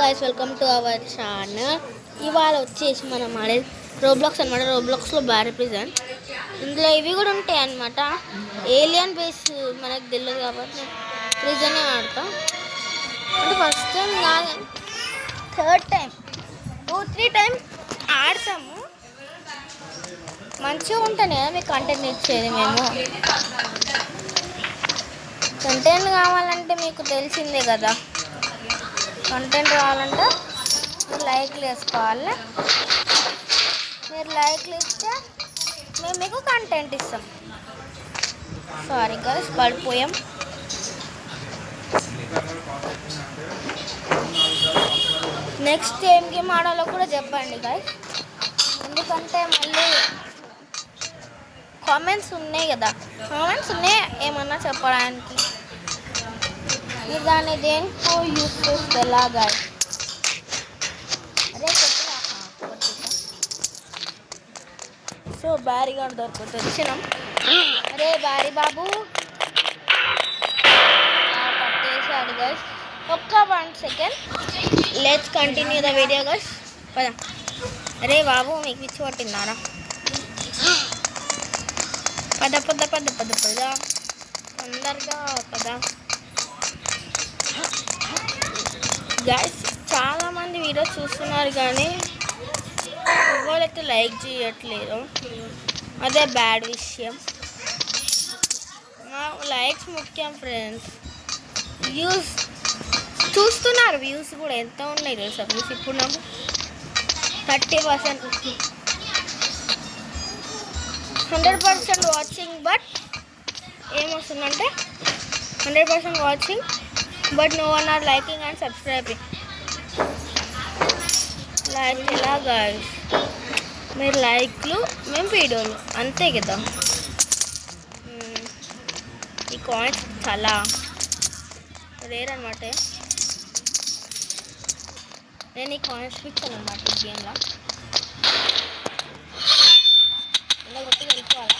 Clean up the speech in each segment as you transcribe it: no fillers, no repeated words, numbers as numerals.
Guys welcome to our channel. ఇవాళ వచ్చేసి మనం ఆడేది రోబ్లాక్స్ అనమాట. రోబ్లాక్స్లో బ్యారీ ప్రిజన్, ఇందులో ఇవి కూడా ఉంటాయి అన్నమాట. ఏలియన్ బేస్ మనకు తెలియదు కాబట్టి ప్రిజనే ఆడతాం. అంటే ఫస్ట్ టైం కాదు, థర్డ్ టైం 2-3 టైమ్స్ ఆడతాము. మంచిగా ఉంటుంది కదా మీకు కంటెంట్ ఇచ్చేది. మేము కంటెంట్ కావాలంటే మీకు తెలిసిందే కదా, కంటెంట్ రావాలంటే మీరు లైక్లు వేసుకోవాలి. మీరు లైక్లు ఇస్తే మేము మీకు కంటెంట్ ఇస్తాం. సారీ గైస్ పడిపోయాం. నెక్స్ట్ ఏం గేమ్ ఆడాలో కూడా చెప్పండి గైస్, ఎందుకంటే మళ్ళీ కామెంట్స్ ఉన్నాయి కదా, కామెంట్స్ ఉన్నాయి ఏమన్నా చెప్పడానికి. మీరు దాన్ని దేనికో యూజ్ చేస్తే ఎలాగా? అదే సో బ్యారీ గారు దొరుకుతుంది వచ్చినాం. అరే బ్యారీ బాబు పట్టేసాడు గైస్. ఒక్క 1 second, let's continue the video guys. పదా. అరే బాబు మీకు పిచ్చి పట్టిందారా? పద పద పద పద పద తొందరగా పద గైస్. చాలామంది వీడియో చూస్తున్నారు కానీ ఎవరైతే లైక్ చేయట్లేదు, అదే బ్యాడ్ విషయం. లైక్స్ ముఖ్యం ఫ్రెండ్స్. వ్యూస్ చూస్తున్నారు, వ్యూస్ కూడా ఎంత ఉన్నాయి తెలుసా? వ్యూస్ ఇప్పుడు నాకు 30%, 100% వాచింగ్. బట్ ఏమొస్తుందంటే 100% watching but no one are liking and subscribing. Like ఎలా గైస్? మీరు లైక్లు, మేము వీడియోలు, అంతే కదా. ఈ కాయిన్స్ చాలా రేర్ అనమాట. నేను ఈ కాయిన్స్ పిచ్చాను అనమాట ఈ గేమ్లో. ఇలా కొట్టి వెళ్ళిపోవాలి.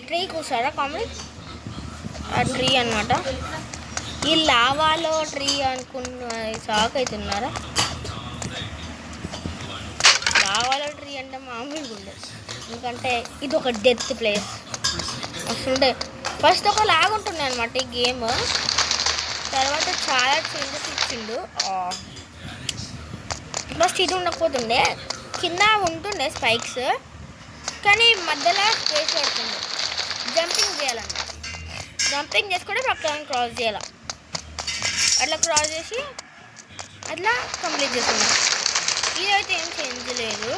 ట్రీ కూర్చారా కామెడీ? ఆ ట్రీ అనమాట. ఈ లావాలో ట్రీ అనుకున్న షాక్ అవుతున్నారా? లావాలో ట్రీ అంటే మామూలుగా ఉండదు, ఎందుకంటే ఇది ఒక డెత్ ప్లేస్. అసలు ఫస్ట్ ఒక లాగా ఉంటుండే అనమాట ఈ గేమ్, తర్వాత చాలా చేంజెస్ ఇచ్చిండు. ఫస్ట్ ఇది ఉండకపోతుండే, కింద ఉంటుండే స్పైక్స్, కానీ మధ్యలో స్పేస్ పడుతుంది. జంపింగ్ చేయాలన్నమాట. జంపింగ్ చేసుకుంటే పక్కన క్రాస్ చేయాలి. అట్లా క్రాస్ చేసి అట్లా కంప్లీట్ చేస్తున్నాం. ఇదైతే ఏం చేంజ్ లేదు,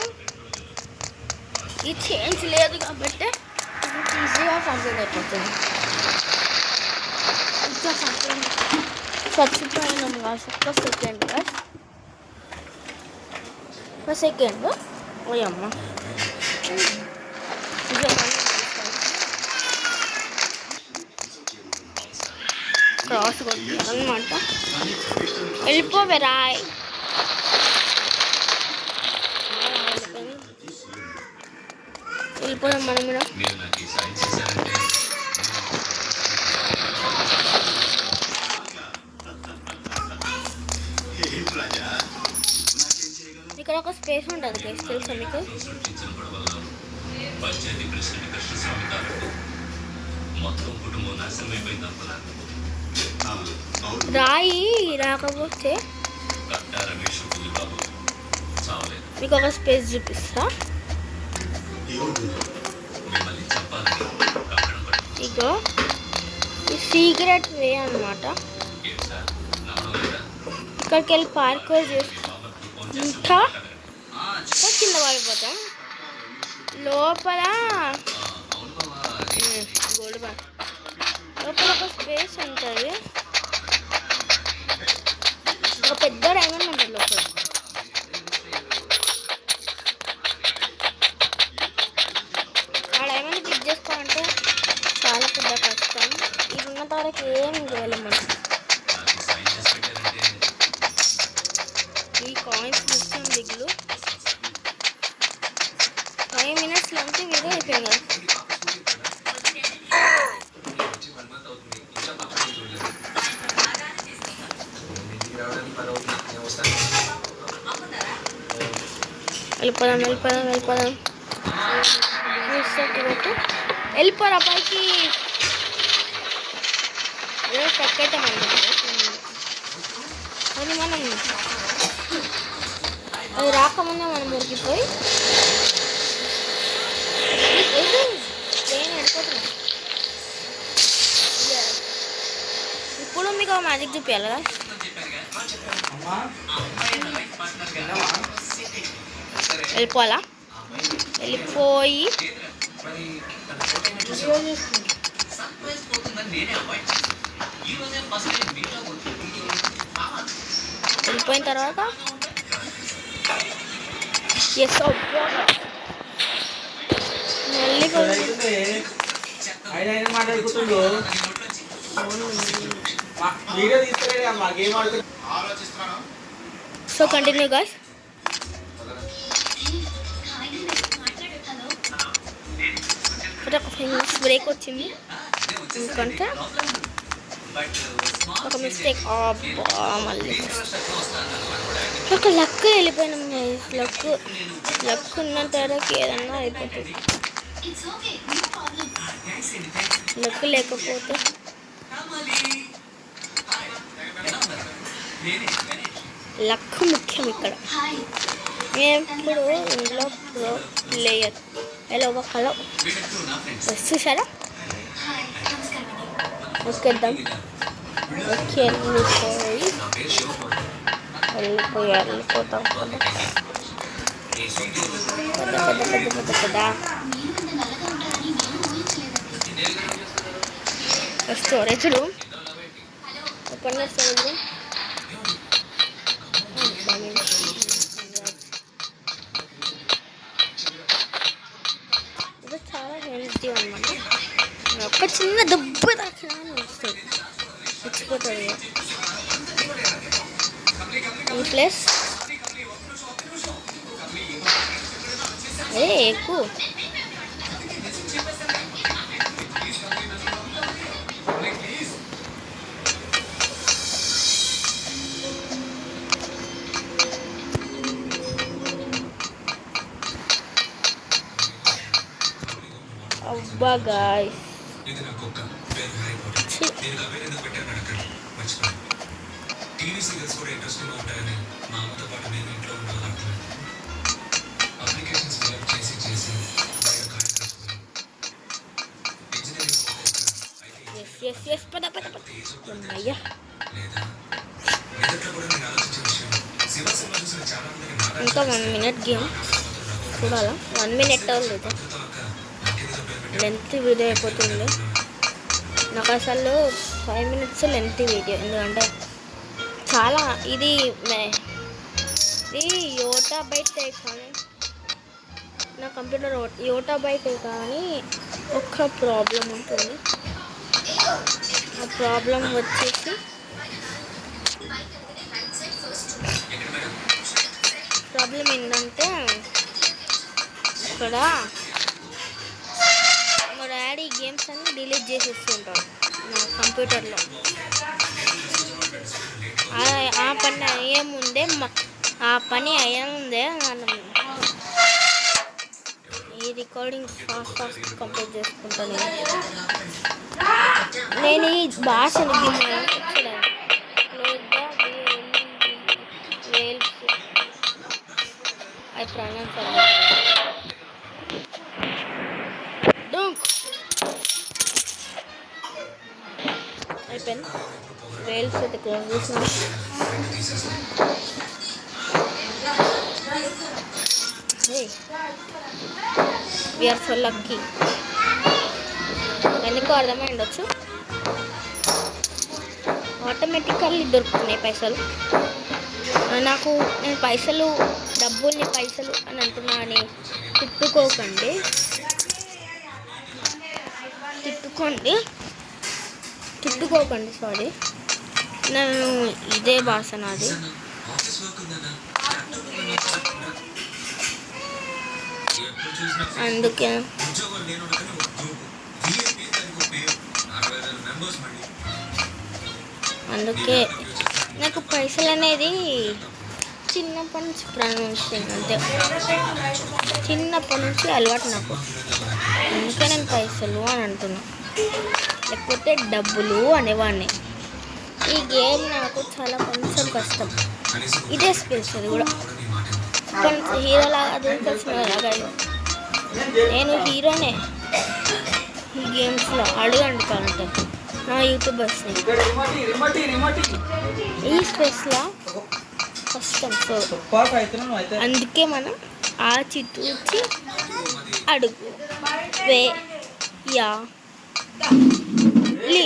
ఇది చేంజ్ లేదు కాబట్టి ఈజీగా కంప్లీట్ అయిపోతుంది. ఇంకా చచ్చిపోయినాం కాదు. ఒక సెకండ్ ఓయమ్మ. క్రాస్ కొట్టాను అనమాట. వెళ్ళిపోవే రాయ్. వెళ్ళిపోయాం మనం మీద. ఇక్కడ ఒక స్పేస్ ఉంటుంది గైస్, తెలుసా మీకు? రాయి రాకపోతే మీకు ఒక స్పేస్ చూపిస్తా. ఇగో ఈ సీక్రెట్ వే అన్నమాట. ఇక్కడికి వెళ్ళి పార్కోర్ చేసుకుంటా కింద పడిపోతాం. లోపల గోల్డ్ బార్ లోపల ఒక స్పేస్ ఉంటుంది, ఒక పెద్ద డైమండ్ ఉంటుంది లోపల. ఆ డైమండ్ క్లిక్ చేసుకోవాలంటే చాలా పెద్ద కష్టం. ఇది ఉన్నంత వరకు ఏం చేయలేము మనం. ఈ కాయిన్స్ ముఖ్యం దిగులు. 5 minutes అంతే వీడియో అయిపోయింది. వెళ్ళిపోదాం. వెళ్ళిపోరా పైకి. స్టక్ అయితే కానీ మనం అది రాకముందే మనం మురికిపోయి వెళ్ళిపోతున్నాం. ఇప్పుడు మీకు మ్యాజిక్ చూపించాలి కదా. వెళ్ళిపోవాలా? వెళ్ళిపోయి వెళ్ళిపోయిన తర్వాత సో కంటిన్యూ గాయ్స్. ఒక 5 minutes బ్రేక్ వచ్చింది ఎందుకంటే ఒక మిస్టేక్. మళ్ళీ ఒక లక్ వెళ్ళిపోయినాం. లక్ ఉన్నంత వరకు ఏదన్నా అయిపోతుంది. లక్ లేకపోతే లక్ ముఖ్యం ఇక్కడ. మేము ఇప్పుడు ఇంట్లో ప్రో ప్లేయర్. హలో చూసారా? వచ్చేద్దాం. వెళ్ళిపోతాం కదా. Storage room open storage room. ఇది చాలా హెల్తీ అన్నమాట. ఒక చిన్న దెబ్బ తాకినా వస్తుంది, చచ్చిపోతుంది. ఈ ప్లేస్ ఎక్కువ అబ్బా గాయ్స్. టీవీ సీరియల్స్ కూడా ఇంట్రెస్టింగ్గా ఉంటాయని మా అమ్మతో పాటు నేను ఇంట్లో ఉండాలి. అప్లికేషన్స్ ఫిల్అప్ చేసి ఇంకా 1 minute గేమ్ చూడాలా? 1 minute లేదు, లెంత్ వీడియో అయిపోతుంది. నాకు అసలు 5 minutes లెంత్ వీడియో, ఎందుకంటే చాలా ఇది యోటా బైట్ కానీ నా కంప్యూటర్ యోటా బైట్ కానీ ఒక్క ప్రాబ్లం ఉంటుంది. ఆ ప్రాబ్లం వచ్చేసి ప్రాబ్లం ఏంటంటే ఇక్కడ మా డాడీ గేమ్స్ అన్ని డిలీట్ చేసేస్తుంటాడు నా కంప్యూటర్లో. ఆ పని అయ్యే ముందే మనం ఈ రికార్డింగ్ ఫాస్ట్ కంప్లీట్ చేసుకుంటాను. నేను ఈ భాషను I pronounce open rails with the closes now. Hey, we are so lucky. ఎందుకు అర్థమైండొచ్చు, ఆటోమేటికల్లీ దొరుకుతున్నాయి పైసలు. నేను పైసలు డబ్బుల్ని పైసలు అని అంటున్నా అని తిట్టుకోకండి సారీ. నేను ఇదే భాష నాది. అందుకే నాకు పైసలు అనేది చిన్నప్పటి నుంచి ప్రొనౌన్సింగ్ అంతే. చిన్నప్పటి నుంచి అలవాటు నాకు, అందుకే నేను పైసలు అని అంటున్నా, లేకపోతే డబ్బులు అనేవాడిని. ఈ గేమ్ నాకు చాలా కొంచెం కష్టం. ఇదే స్పెషల్ కూడా, కొంచెం హీరోలాగా దూకొచ్చినలాగా. నేను హీరోనే ఈ గేమ్స్లో, అడగండి కావాలంటే నా యూట్యూబర్స్ని. ఈ స్పేస్లో కష్టం, సో అందుకే మనం ఆచితూచి అడుగు వే యా లి,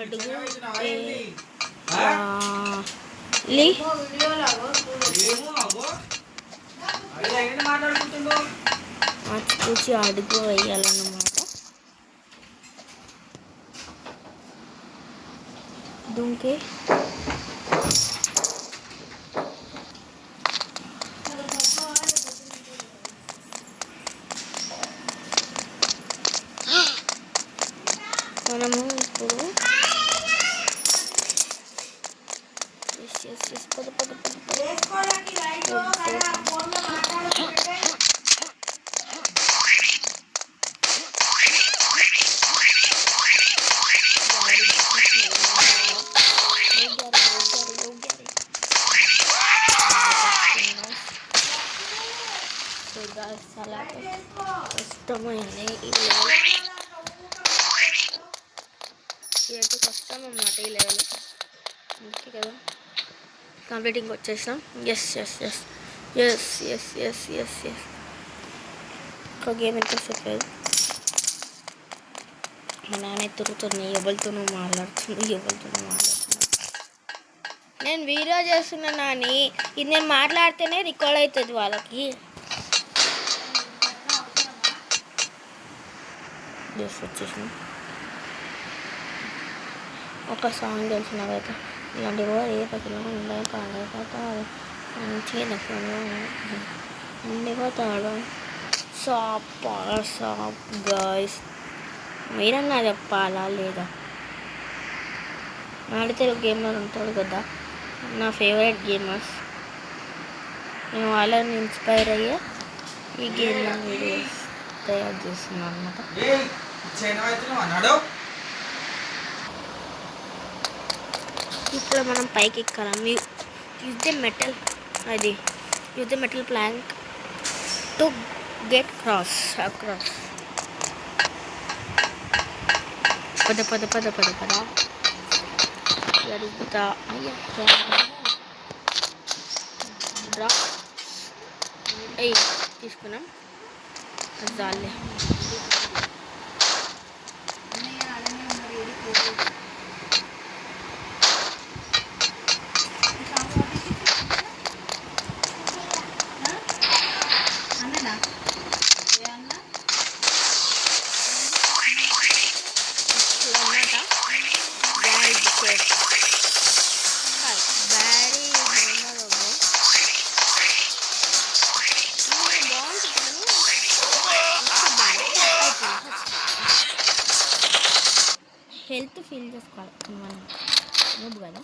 అడుగు వే యా లి. ఆచితూచి అడుగు వేయాలన్నమాట. దుంకే మనము ఇప్పుడు చాలా కష్టమైంది ఈ లెవెల్. ఇదైతే కష్టం అన్నమాట ఈ లెవెల్, అందుకే కదా కంప్లీటింగ్ వచ్చేసినాం. Yes yes yes yes yes yes yes yes ఒక గేమ్ ఎంత చెప్పలేదు. మా నాన్న తిరుగుతుంది, ఎవరితోనూ మాట్లాడుతున్నా. నేను వీడియో చేస్తున్నా నాని, ఇది నేను మాట్లాడితేనే రికార్డ్ అవుతుంది వాళ్ళకి. వచ్చేసిన ఒక సాంగ్ తెలిసినవైతే ఇలాంటి కూడా ఏ పక్కన ఉండే పాడైపోతాడు, మంచిగా ఉండిపోతాడు. షాప్ గాయ్స్, మీరన్నా చెప్పాలా లేదా? నాడి తెలుగు గేమర్ ఉంటాడు కదా, నా ఫేవరెట్ గేమర్స్, నేను వాళ్ళని ఇన్స్పైర్ అయ్యే ఈ గేమ్లో వీడియోస్ తయారు చేస్తున్నాను అనమాట. ఇప్పుడు మనం పైకి ఎక్కాలి. Use the metal plank to get across. పద జరుగుతా డ్రాప్ తీసుకున్నాం. జాలే హెల్త్ ఫీల్ చేసుకోవాలి. మనం నూబ్ కదా,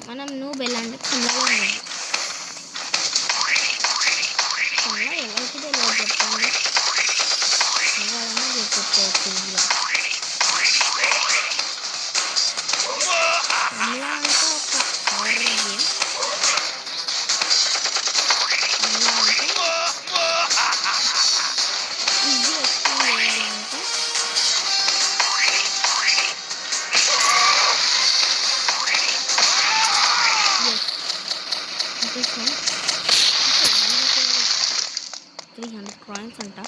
మనం నూబ్ ఎలా అంటే కిందలో ఉన్నాం. ఎవరికి తెలియదు చెప్పండి, ఎవరైనా చెప్పవచ్చు. ఇలా అంటే ఒక హారర్ గేమ్. ఇలా అంటే ఈజీ ఎక్స్ప్లెయిన్ చేయాలంటే $300 అంట.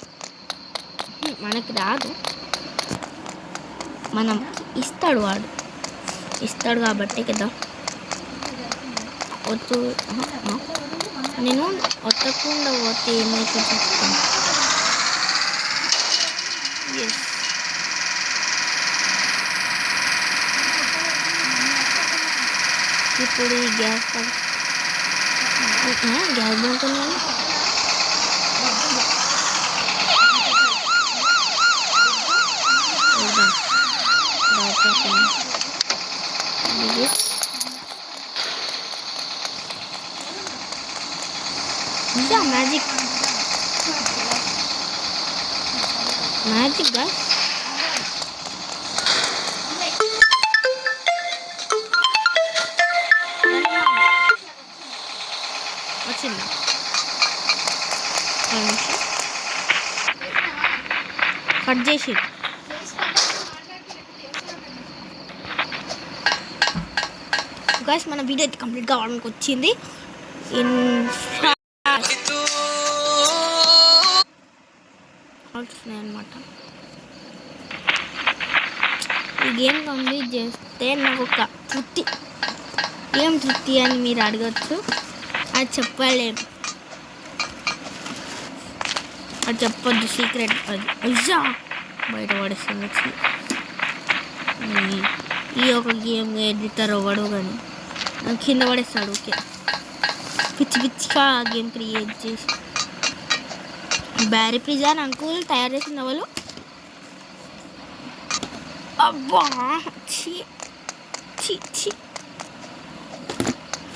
మనకి రాదు, మనం ఇస్తాడు కాబట్టి కదా. వద్దు, నేను వద్దకుండా పోతే ఏమైతే చెప్తాను. ఎస్, ఇప్పుడు ఈ గ్యాస్ బంకున్నాను. మ్యాజిక్ మ్యాజిక్ గా వచ్చిందా కట్ చేసి గైస్ మన వీడియో అయితే కంప్లీట్గా అవడానికి వచ్చింది అనమాట. ఈ గేమ్ కంప్లీట్ చేస్తే నాకు ఒక తృప్తి. ఏం తృప్తి అని మీరు అడగచ్చు. అది చెప్పలేము, అది చెప్పొద్దు, సీక్రెట్. అది అయ్యా బయట పడేస్తుంది. ఈ ఒక గేమ్ ఎడిటర్ అవ్వడు కానీ కింద పడేస్తాడు. ఓకే, పిచ్చి పిచ్చిగా గేమ్ క్రియేట్ చేసి బ్యారీ ప్రిజాన్ అంకుల్ తయారు చేసిన వాళ్ళు. అబ్బా ఛీ ఛీ ఛీ.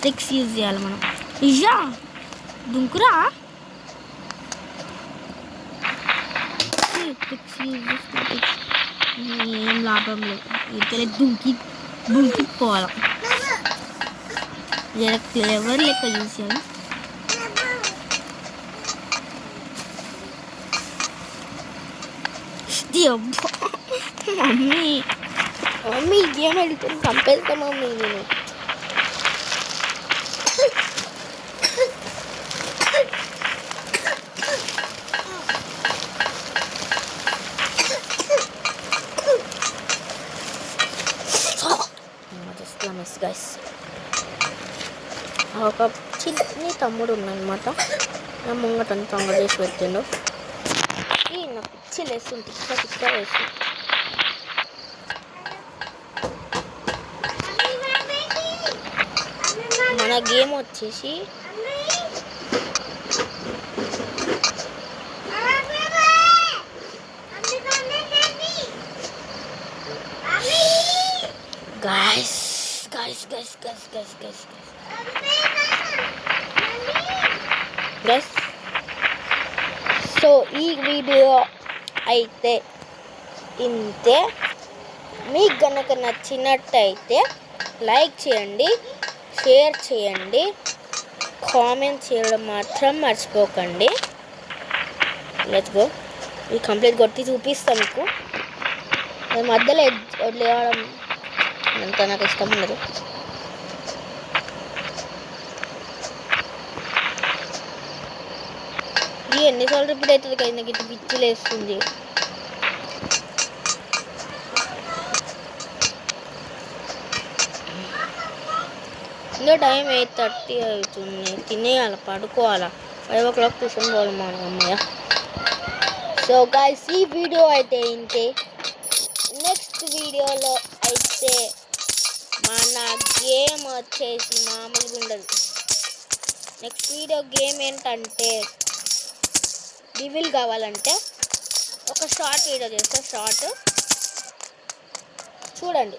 ట్రిక్స్ యూజ్ చేయాలి మనం. ఇయ్యా దుంకురా. ట్రిక్స్ యూజ్ చేస్తే ఏం లాభం లేదు. ఇక్కడ దుంకిపోవాలి. క్లెవర్ లెక్క యూజ్ చేయాలి. మమ్మీ మమ్మీ గేమ్ అడుగుతుంది, చంపేస్తా మమ్మీ నేను. గైస్ ఒక చిన్ని తమ్ముడు ఉన్నాడనమాట. నా ముంగటని తొంగ చేసి పెట్టిండు. నా పిచ్చి లేస్తుంది, తిక్క తిక్క వేసి. మన గేమ్ వచ్చేసి guys guys guys guys guys guys guys so ఈ వీడియో అయితే ఇంతే. మీకు కనుక నచ్చినట్టయితే లైక్ చేయండి, షేర్ చేయండి, కామెంట్ చేయడం మాత్రం మర్చిపోకండి. Let's go. ఇది కంప్లీట్ కొట్టి చూపిస్తాను మీకు. మధ్యలో వదిలేయడం అంత నాకు ఇష్టం ఉండదు. ఇది ఎన్నిసార్లు రిపీట్ అవుతుంది కదా, నాకు ఇట్లా పిచ్చిలు వేస్తుంది. ఇంకా టైం 8:30 అవుతుంది. తినేయాలి, పడుకోవాలా. 5 o'clock కూర్చొని పోవాలి మా అమ్మయ్య. సో గైస్ ఈ వీడియో అయితే ఇంతే. నెక్స్ట్ వీడియోలో అయితే మన గేమ్ వచ్చేసి మామూలుగా ఉండదు. నెక్స్ట్ వీడియో గేమ్ ఏంటంటే డివిల్ కావాలంటే ఒక షార్ట్ వీడియో చేస్తా. షార్ట్ చూడండి.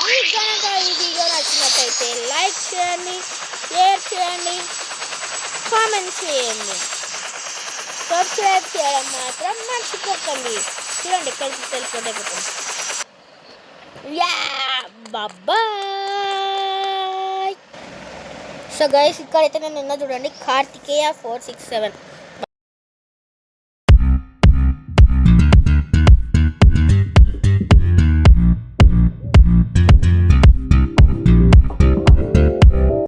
మీకు కనుక ఈ వీడియో నచ్చినట్టయితే లైక్ చేయండి, షేర్ చేయండి, కామెంట్ చేయండి, సబ్స్క్రైబ్ చేయడం మాత్రం మర్చిపోకండి. చూడండి ఇక్కడికి తెలిసిపోతుంది. బాయ్. సో గైస్ ఇక్కడైతే నేను నిన్న చూడండి కార్తికేయ 467